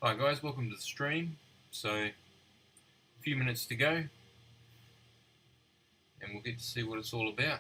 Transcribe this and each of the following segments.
Hi guys, welcome to the stream. So, a few minutes to go, and we'll get to see what it's all about.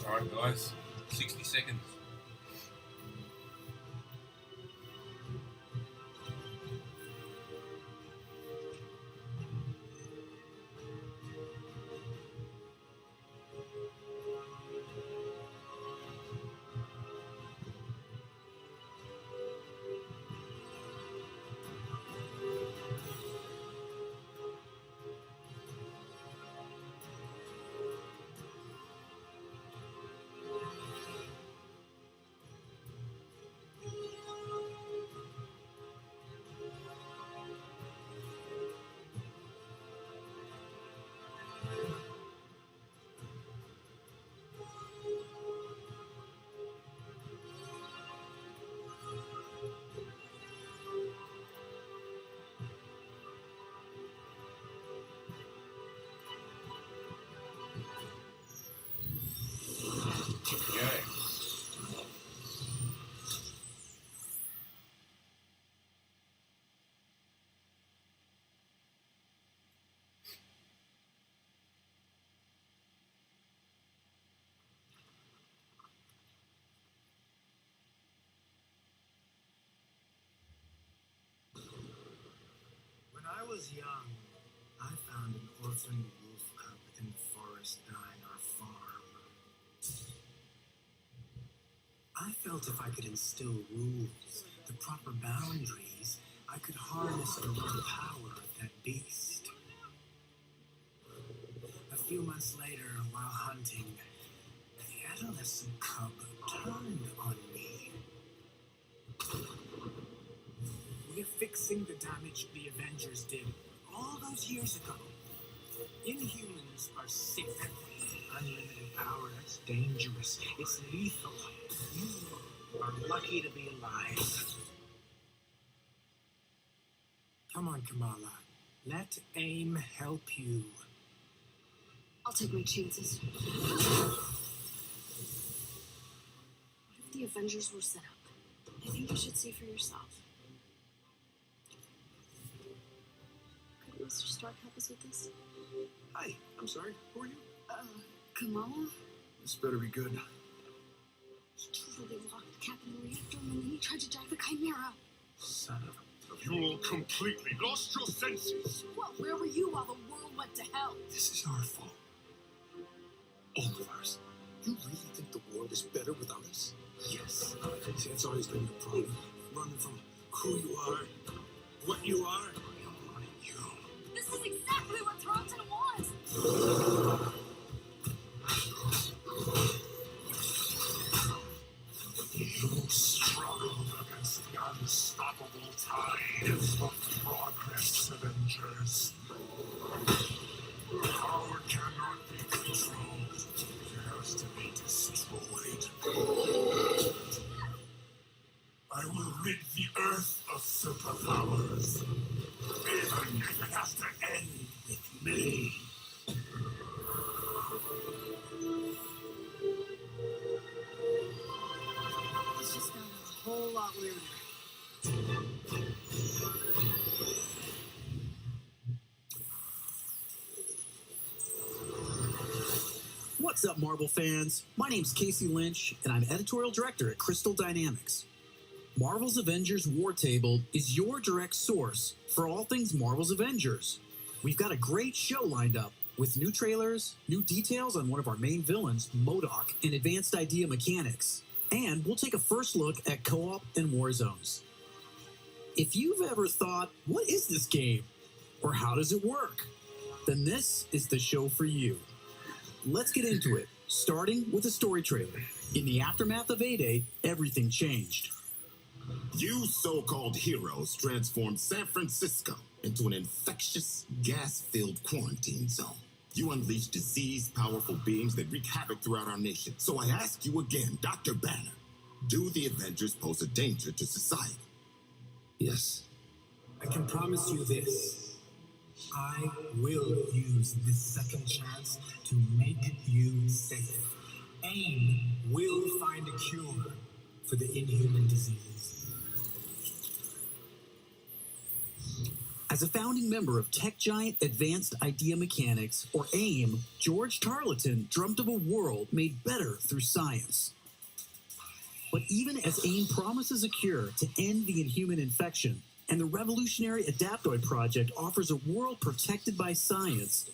Alright guys, 60 seconds. Okay. When I was young, I found an orphan wolf cub in the forest behind our farm. I felt if I could instill rules, the proper boundaries, I could harness the raw power of that beast. A few months later, while hunting, the adolescent cub turned on me. We're fixing the damage the Avengers did all those years ago. Inhumans are sick. Unlimited power, that's dangerous. It's lethal. You are lucky to be alive. Come on, Kamala. Let AIM help you. I'll take my chances. What if the Avengers were set up? I think you should see for yourself. Mr. Stark help us with this? Hi, I'm sorry. Who are you? Kamala? This better be good. He totally locked the cap in the reactor and then he tried to jack the Chimera. Son of a... You all completely lost your senses. Well, where were you while the world went to hell? This is our fault. All of ours. You really think the world is better without us? Yes. See, that's always been your problem. Running from who you are, what you are. You. This is exactly what Thronton wants! You struggled against the unstoppable tide of progress, Avengers. Power cannot be controlled. It has to be destroyed. I will rid the Earth of superpowers, even if it has to end with me. This just got a whole lot weirder. What's up, Marvel fans? My name's Casey Lynch, and I'm editorial director at Crystal Dynamics. Marvel's Avengers War Table is your direct source for all things Marvel's Avengers. We've got a great show lined up with new trailers, new details on one of our main villains, MODOK, and advanced idea mechanics. And we'll take a first look at co-op and war zones. If you've ever thought, what is this game? Or how does it work? Then this is the show for you. Let's get into it, starting with a story trailer. In the aftermath of A-Day, everything changed. You so-called heroes transformed San Francisco into an infectious, gas-filled quarantine zone. You unleashed diseased, powerful beings that wreak havoc throughout our nation. So I ask you again, Dr. Banner, do the Avengers pose a danger to society? Yes. I can promise you this. I will use this second chance to make you safe. AIM will find a cure for the inhuman disease. As a founding member of tech giant Advanced Idea Mechanics, or AIM, George Tarleton dreamt of a world made better through science. But even as AIM promises a cure to end the inhuman infection, and the revolutionary Adaptoid Project offers a world protected by science,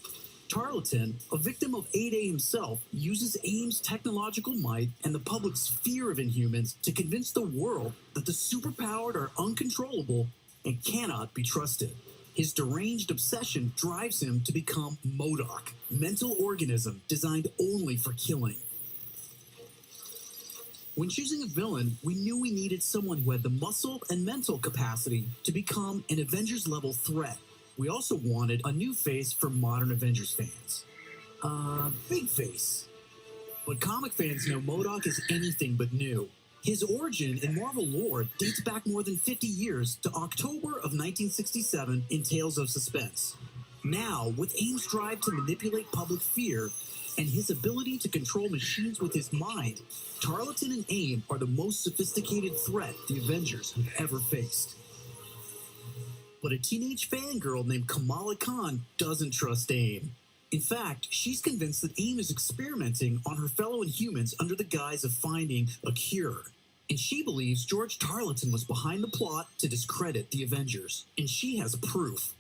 Tarleton, a victim of A-Day himself, uses AIM's technological might and the public's fear of Inhumans to convince the world that the superpowered are uncontrollable and cannot be trusted. His deranged obsession drives him to become MODOK, mental organism designed only for killing. When choosing a villain, we knew we needed someone who had the muscle and mental capacity to become an Avengers-level threat. We also wanted a new face for modern Avengers fans. Big face. But comic fans know MODOK is anything but new. His origin in Marvel lore dates back more than 50 years to October of 1967 in Tales of Suspense. Now, with AIM's drive to manipulate public fear and his ability to control machines with his mind, Tarleton and AIM are the most sophisticated threat the Avengers have ever faced. But a teenage fangirl named Kamala Khan doesn't trust AIM. In fact, she's convinced that AIM is experimenting on her fellow Inhumans under the guise of finding a cure. And she believes George Tarleton was behind the plot to discredit the Avengers. And she has proof.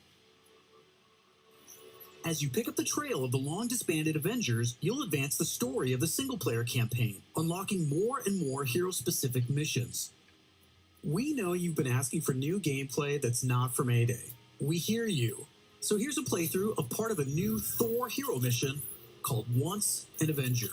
As you pick up the trail of the long-disbanded Avengers, you'll advance the story of the single-player campaign, unlocking more and more hero-specific missions. We know you've been asking for new gameplay that's not from A-Day. We hear you. So here's a playthrough of part of a new Thor hero mission called Once an Avenger.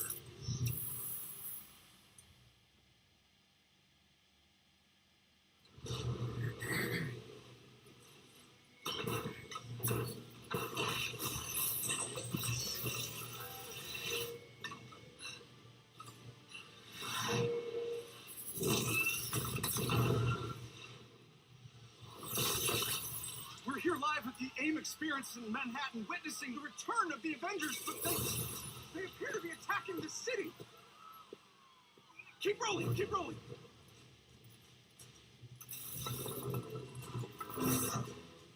We're here live at the AIM experience in Manhattan, witnessing the return of the Avengers, but they appear to be attacking the city. Keep rolling, keep rolling.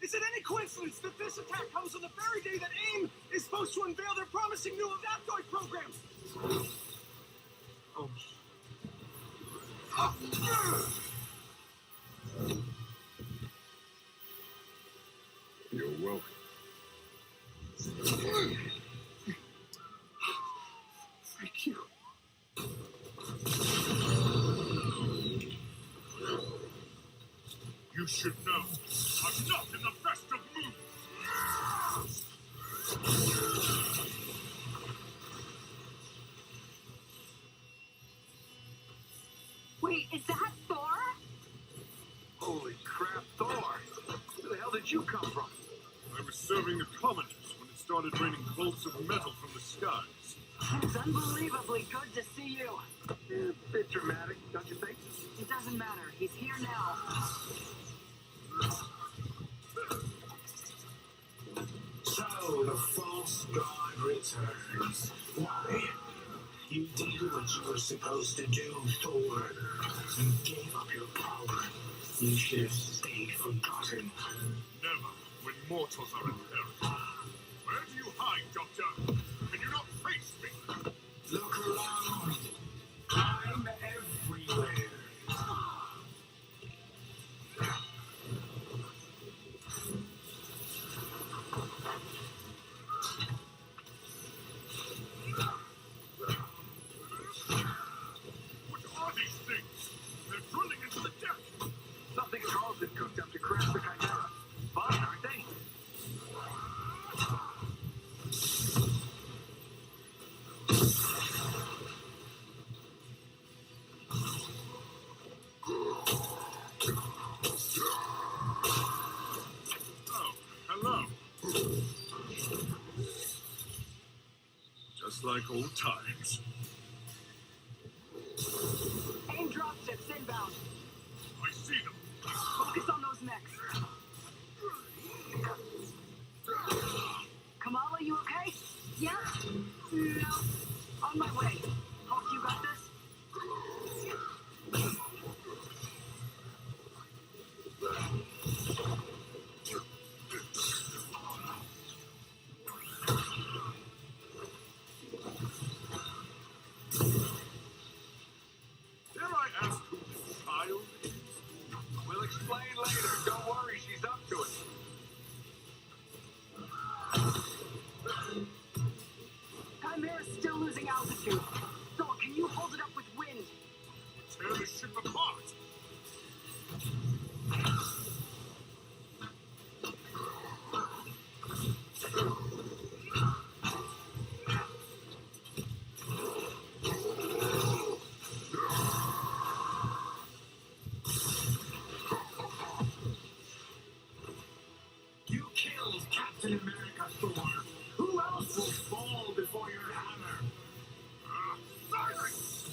This Is it any coincidence that this attack comes on the very day that AIM is supposed to unveil their promising new adaptoid program? Oh. You're welcome. Thank you. You should know, I'm not in the best of moods. Wait, is that Thor? Holy crap, Thor! Where the hell did you come from? I was serving the commoners when it started raining bolts of metal from the skies. It's unbelievably good to see you. A bit dramatic, don't you think? It doesn't matter. He's here now. So the false god returns. Why? You did what you were supposed to do, Thor. You gave up your power. You should have stayed forgotten. Never, when mortals are in peril. Where do you hide, Doctor? Can you not face me? Look around. I'm everywhere. What are these things? They're drilling into the deck. Something Carlson cooked up to crash the Chimera. Fun, aren't they? Oh, hello. Just like old times. AIM dropships inbound. I see them. Focus on those mechs. Kamala, you okay? Yeah? No. On my way. Hope you got this? Dare I ask who this child is? We'll explain later. Don't worry, she's up to it. Chimera's still losing altitude. Thor, can you hold it up with wind? Tear the ship apart. You killed Captain America, Thor. Who else will fall before your hammer? Silence!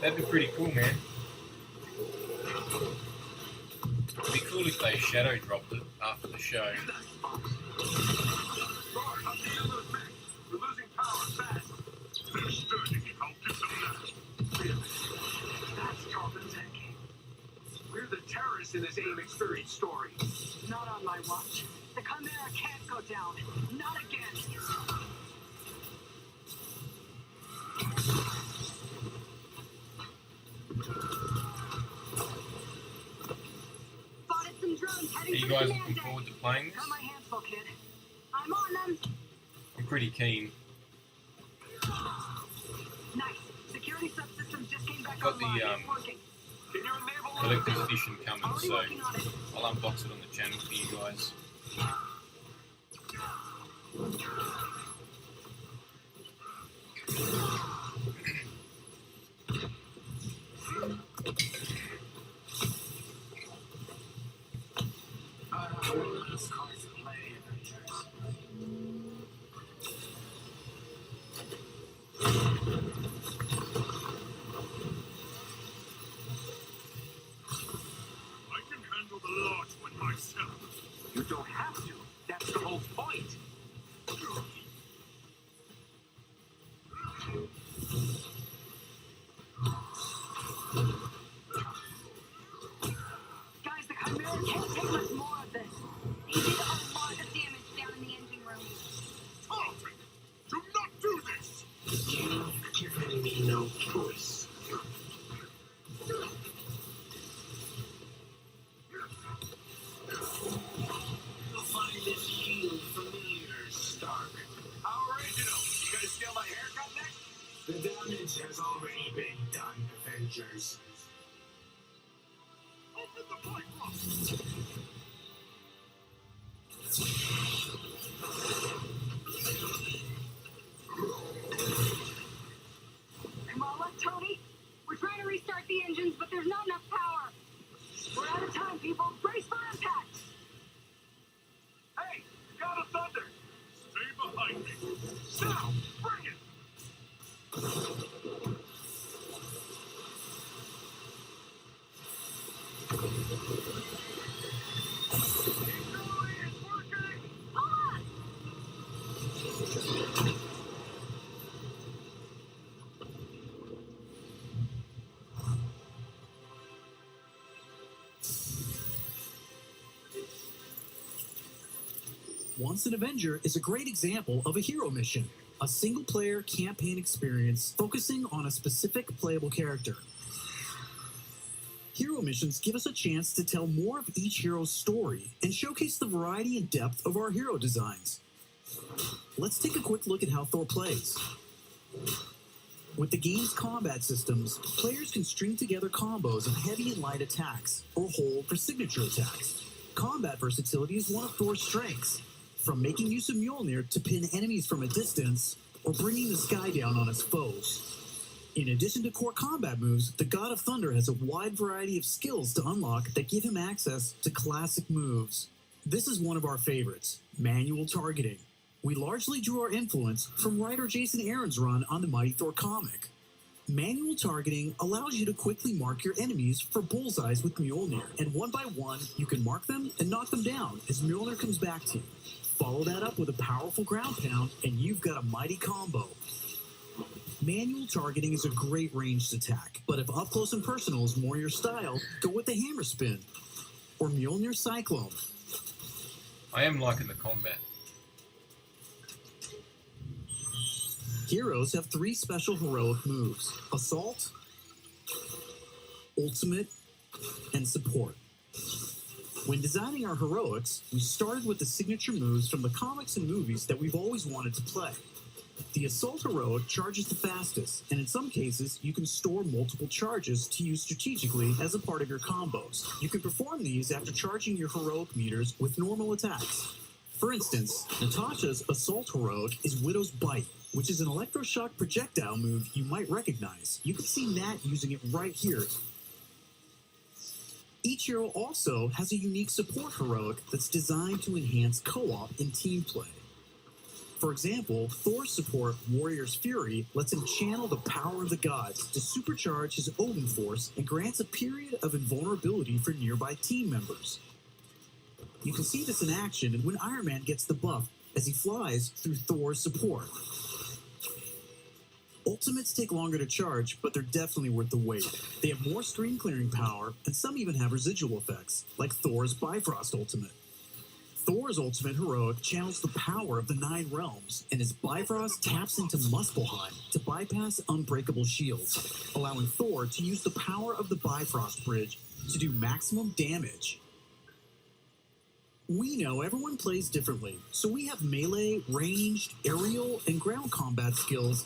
That'd be pretty cool, man. It'd be cool if they shadow dropped it after the show. Thor, up the yellow mech. We're losing power fast. They're sturdy. I'll give them that. Really? That's Carlton's head game. We're the terrorists in this AIM experience story. Not on my watch. The Chimera can't go down. Not again. Spotted some drones Are heading you for guys command looking deck. forward to playing this? Got my hands full, kid. I'm on them. I'm pretty keen. Nice. Security subsystems just came back Got the, online. It's working. Can you enable Collector's edition coming, Already so working on it. I'll unbox it on the channel for you guys. I can handle the large one myself. You don't have to. That's the whole point. Guys, the Chimera can't take much more of this. He did a lot of damage down in the engine room. Tartan, do not do this! You've given me no choice. You'll find this shield familiar, Stark. How original. You gonna steal my haircut next? The damage has already been done, Avengers. Open the pipe lock! Come on, look, Tony. We're trying to restart the engines, but there's not enough power. We're out of time, people. Brace for impact. Hey, God of Thunder. Stay behind me. Now, bring it! Keep going, it's working. Hold on. Once an Avenger is a great example of a hero mission, a single-player campaign experience focusing on a specific playable character. Hero missions give us a chance to tell more of each hero's story and showcase the variety and depth of our hero designs. Let's take a quick look at how Thor plays. With the game's combat systems, players can string together combos of heavy and light attacks, or hold for signature attacks. Combat versatility is one of Thor's strengths, from making use of Mjolnir to pin enemies from a distance, or bringing the sky down on his foes. In addition to core combat moves, the God of Thunder has a wide variety of skills to unlock that give him access to classic moves. This is one of our favorites, manual targeting. We largely drew our influence from writer Jason Aaron's run on the Mighty Thor comic. Manual targeting allows you to quickly mark your enemies for bullseyes with Mjolnir, and one by one, you can mark them and knock them down as Mjolnir comes back to you. Follow that up with a powerful ground pound, and you've got a mighty combo. Manual targeting is a great ranged attack, but if up close and personal is more your style, go with the hammer spin or Mjolnir Cyclone. I am liking the combat. Heroes have 3 special heroic moves: Assault, Ultimate, and Support. When designing our heroics, we started with the signature moves from the comics and movies that we've always wanted to play. The Assault heroic charges the fastest, and in some cases, you can store multiple charges to use strategically as a part of your combos. You can perform these after charging your heroic meters with normal attacks. For instance, Natasha's Assault heroic is Widow's Bite, which is an electroshock projectile move you might recognize. You can see Nat using it right here. Each hero also has a unique support heroic that's designed to enhance co-op and team play. For example, Thor's support, Warrior's Fury, lets him channel the power of the gods to supercharge his Odin force and grants a period of invulnerability for nearby team members. You can see this in action when Iron Man gets the buff as he flies through Thor's support. Ultimates take longer to charge, but they're definitely worth the wait. They have more screen clearing power, and some even have residual effects, like Thor's Bifrost Ultimate. Thor's Ultimate Heroic channels the power of the 9 realms, and his Bifrost taps into Muspelheim to bypass unbreakable shields, allowing Thor to use the power of the Bifrost Bridge to do maximum damage. We know everyone plays differently, so we have melee, ranged, aerial, and ground combat skills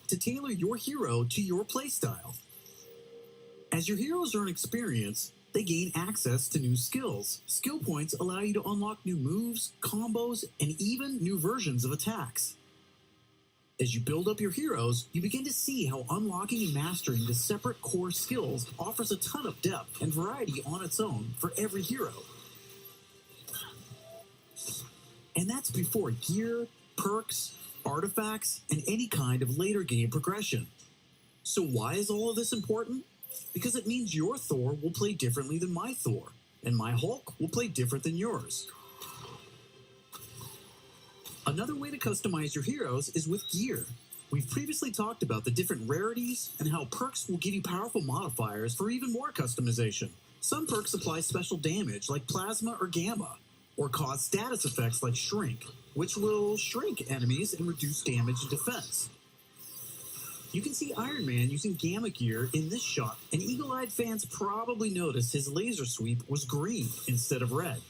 to tailor your hero to your playstyle. As your heroes earn experience, they gain access to new skills. Skill points allow you to unlock new moves, combos, and even new versions of attacks. As you build up your heroes, you begin to see how unlocking and mastering the separate core skills offers a ton of depth and variety on its own for every hero. And that's before gear, perks, artifacts, and any kind of later game progression. So why is all of this important? Because it means your Thor will play differently than my Thor, and my Hulk will play different than yours. Another way to customize your heroes is with gear. We've previously talked about the different rarities and how perks will give you powerful modifiers for even more customization. Some perks apply special damage like plasma or gamma, or cause status effects like shrink, which will shrink enemies and reduce damage and defense. You can see Iron Man using gamma gear in this shot, and eagle-eyed fans probably noticed his laser sweep was green instead of red.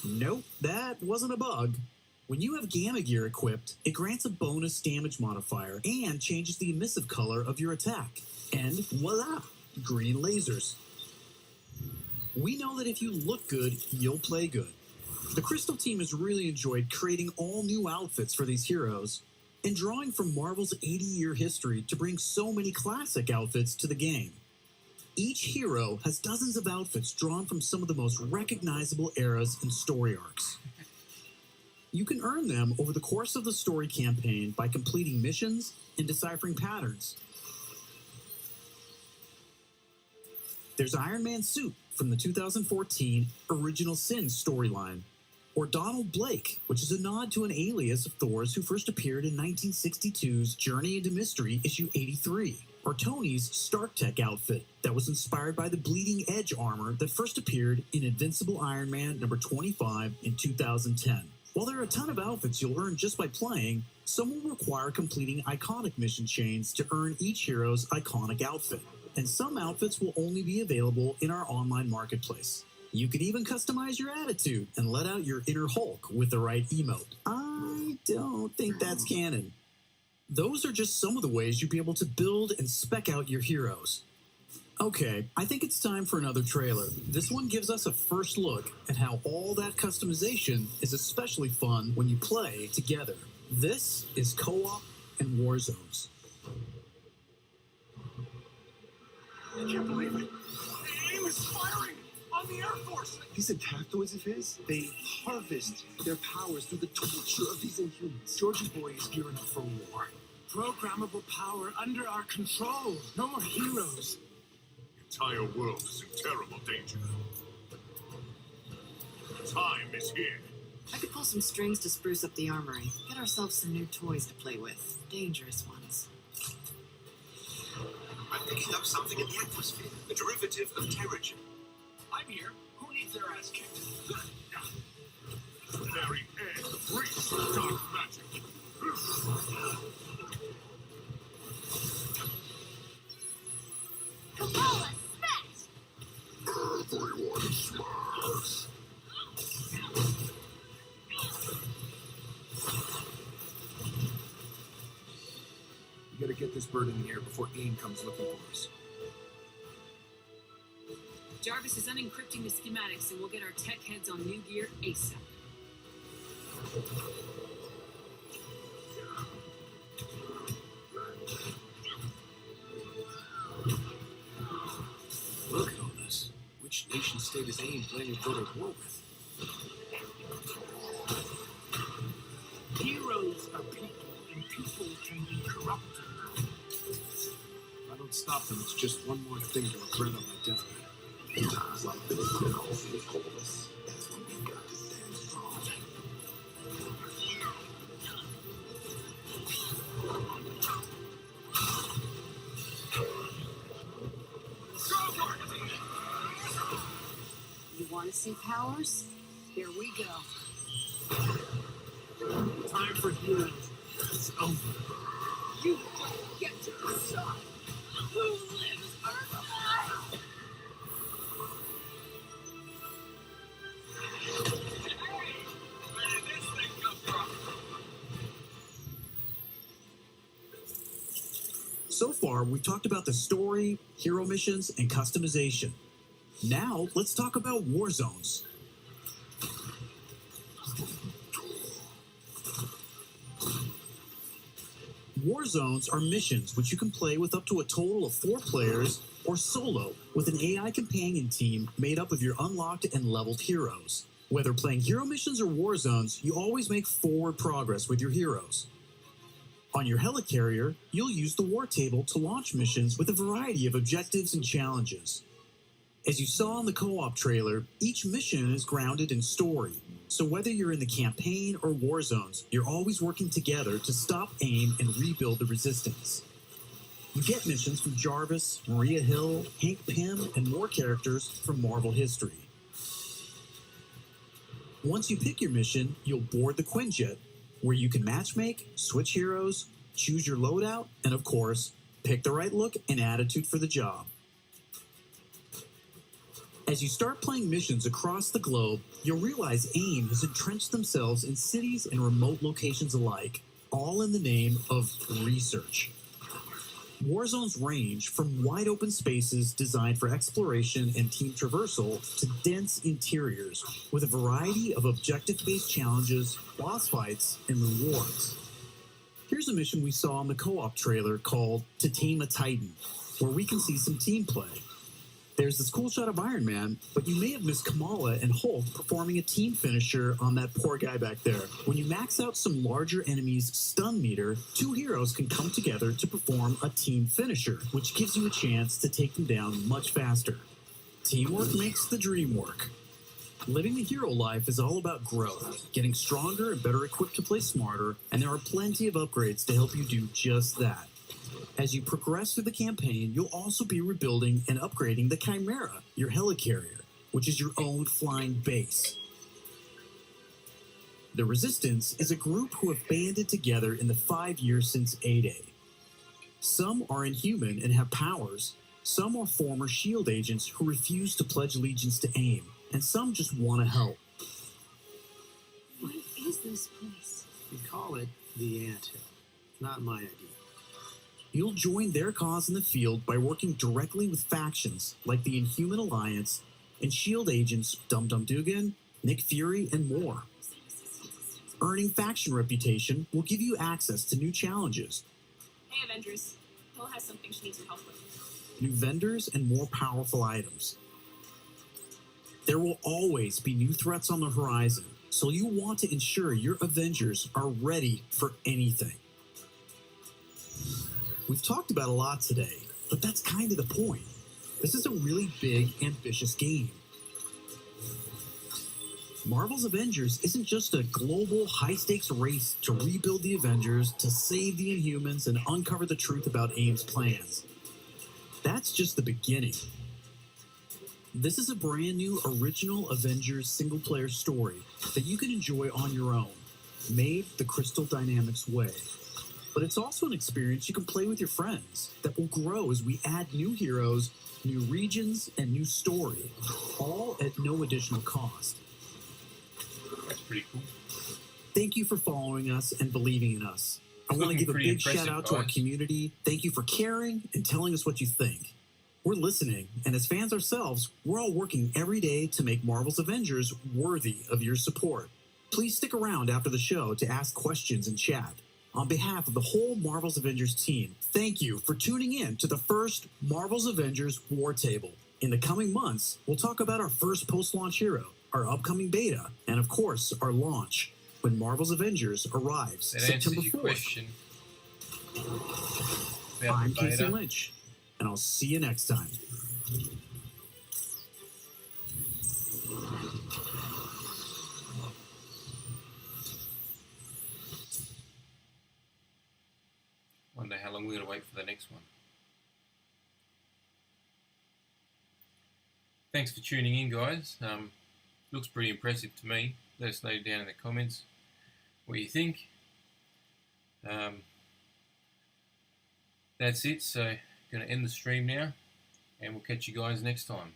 Nope, that wasn't a bug. When you have gamma gear equipped, it grants a bonus damage modifier and changes the emissive color of your attack. And voila, green lasers. We know that if you look good, you'll play good. The Crystal team has really enjoyed creating all new outfits for these heroes and drawing from Marvel's 80-year history to bring so many classic outfits to the game. Each hero has dozens of outfits drawn from some of the most recognizable eras and story arcs. You can earn them over the course of the story campaign by completing missions and deciphering patterns. There's Iron Man's suit from the 2014 Original Sin storyline, or Donald Blake, which is a nod to an alias of Thor's who first appeared in 1962's Journey into Mystery issue 83, or Tony's Stark Tech outfit that was inspired by the Bleeding Edge armor that first appeared in Invincible Iron Man number 25 in 2010. While there are a ton of outfits you'll earn just by playing, some will require completing iconic mission chains to earn each hero's iconic outfit, and some outfits will only be available in our online marketplace. You can even customize your attitude and let out your inner Hulk with the right emote. I don't think that's canon. Those are just some of the ways you'll be able to build and spec out your heroes. Okay, I think it's time for another trailer. This one gives us a first look at how all that customization is especially fun when you play together. This is Co-op and War Zones. I can't believe it. AIM is firing on the Air Force. These attactoids of his, they harvest their powers through the torture of these Inhumans. Georgie Boy is gearing up for war. Programmable power under our control. No more heroes. The entire world is in terrible danger. Time is here. I could pull some strings to spruce up the armory. Get ourselves some new toys to play with. Dangerous ones. I'm picking up something in the atmosphere. A derivative of Terrigen. I'm here. Who needs their ass kicked? The very air breathes dark magic. Kabbalah, smash! Everyone smash! We gotta get this bird in the air before AIM comes looking for us. Jarvis is unencrypting the schematics, and we'll get our tech heads on new gear ASAP. Look at all this. Which nation state is AIM planning to go to war with? Heroes are people, and people can be corrupted. If I don't stop them, it's just one more thing to regret on my deathbed. In times like this, when all things hold us, that's when we've got to stand strong. You want to see powers? Here we go. Time for heroes. It's over. You don't get to decide who lives or dies. Where did this thing come from? So far, we've talked about the story, hero missions, and customization. Now, let's talk about War Zones. War Zones are missions which you can play with up to a total of 4 players or solo with an AI companion team made up of your unlocked and leveled heroes. Whether playing hero missions or War Zones, you always make forward progress with your heroes. On your helicarrier, you'll use the war table to launch missions with a variety of objectives and challenges. As you saw in the co-op trailer, each mission is grounded in story. So whether you're in the campaign or war zones, you're always working together to stop AIM and rebuild the resistance. You get missions from Jarvis, Maria Hill, Hank Pym, and more characters from Marvel history. Once you pick your mission, you'll board the Quinjet, where you can matchmake, switch heroes, choose your loadout, and of course, pick the right look and attitude for the job. As you start playing missions across the globe, you'll realize AIM has entrenched themselves in cities and remote locations alike, all in the name of research. War zones range from wide-open spaces designed for exploration and team traversal to dense interiors with a variety of objective-based challenges, boss fights, and rewards. Here's a mission we saw in the co-op trailer called To Tame a Titan, where we can see some team play. There's this cool shot of Iron Man, but you may have missed Kamala and Hulk performing a team finisher on that poor guy back there. When you max out some larger enemies' stun meter, two heroes can come together to perform a team finisher, which gives you a chance to take them down much faster. Teamwork makes the dream work. Living the hero life is all about growth, getting stronger and better equipped to play smarter, and there are plenty of upgrades to help you do just that. As you progress through the campaign, you'll also be rebuilding and upgrading the Chimera, your helicarrier, which is your own flying base. The Resistance is a group who have banded together in the 5 years since A-Day. Some are inhuman and have powers, some are former SHIELD agents who refuse to pledge allegiance to AIM, and some just want to help. What is this place? We call it the Anthill. Not my idea. You'll join their cause in the field by working directly with factions like the Inhuman Alliance and SHIELD agents Dum Dum Dugan, Nick Fury, and more. Earning faction reputation will give you access to new challenges, Hey, Avengers. Hill has something she needs your help with. new vendors, and more powerful items. There will always be new threats on the horizon, so you want to ensure your Avengers are ready for anything. We've talked about a lot today, but that's kind of the point. This is a really big, ambitious game. Marvel's Avengers isn't just a global, high-stakes race to rebuild the Avengers, to save the Inhumans, and uncover the truth about AIM's plans. That's just the beginning. This is a brand new original Avengers single-player story that you can enjoy on your own, made the Crystal Dynamics way. But it's also an experience you can play with your friends that will grow as we add new heroes, new regions, and new story, all at no additional cost. That's pretty cool. Thank you for following us and believing in us. I want to give a Pretty big shout out to our guys. community. Thank you for caring and telling us what you think. We're listening, and as fans ourselves, we're all working every day to make Marvel's Avengers worthy of your support. Please stick around after the show to ask questions and chat. On behalf of the whole Marvel's Avengers team, thank you for tuning in to the first Marvel's Avengers War Table. In the coming months, we'll talk about our first post-launch hero, our upcoming beta, and of course, our launch, when Marvel's Avengers arrives That September answers your 4th. question. About I'm the Casey beta. Lynch, and I'll see you next time. Wonder how long we're going to wait for the next one. Thanks for tuning in, guys. Looks pretty impressive to me. Let us know down in the comments what you think. That's it. So, going to end the stream now, and we'll catch you guys next time.